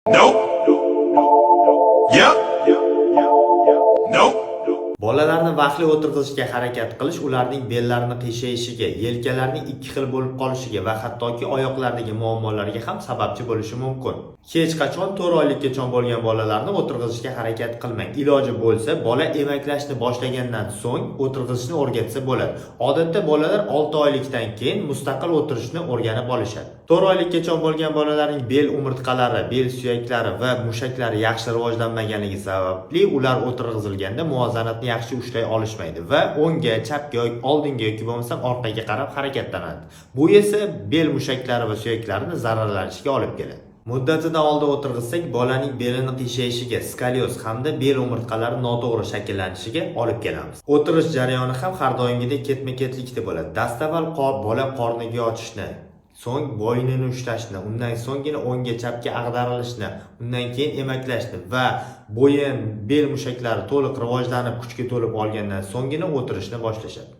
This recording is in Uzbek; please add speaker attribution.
Speaker 1: Nope. Yep. Nope.
Speaker 2: Bolalarni vaqtli o'tirg'izishga harakat qilish ularning bellarini qiyshayishiga, yelkalarining ikki xil bo'lib qolishiga va hattoki oyoqlardagi muammolarga ham sababchi bo'lishi mumkin. Hech qachon 4 oylikgacha bo'lgan bolalarni o'tirg'izishga harakat qilmang. Iloji bo'lsa, bola emaklashni boshlagandan so'ng o'tirg'izishni o'rgatsa bo'ladi. Odatda bolalar 6 oylikdan keyin mustaqil o'tirishni o'rganib olishadi. 4 oylikgacha bo'lgan bolalarning bel umurtqalari, bel suyaklari va mushaklari yaxshi rivojlanmaganligi sababli ular o'tirg'izilganda muvozanatni yaxshi ushlay olishmaydi va o'ngga, chapga, oldinga yoki bo'lmasam orqaga qarab harakatlanadi. Bu esa bel mushaklari va suyaklarini zararlanishiga olib keladi. Muddatidan oldin o'tirg'izsak, bolaning belini qiyshayishiga, skolyoz hamda bel umurtqalari noto'g'ri shakllanishiga olib kelamiz. O'tirish jarayoni ham har doimgidek ketma-ketlikda bo'ladi. Dastavval bola qorniga yotishni, so'ng bo'ynini ushlashni, undan so'nggina o'ngga chapga ag'darilishni, undan keyin emaklashni va bo'yin, bel mushaklari to'liq rivojlanib, kuchga to'lib olgandan so'nggina o'tirishni boshlashadi.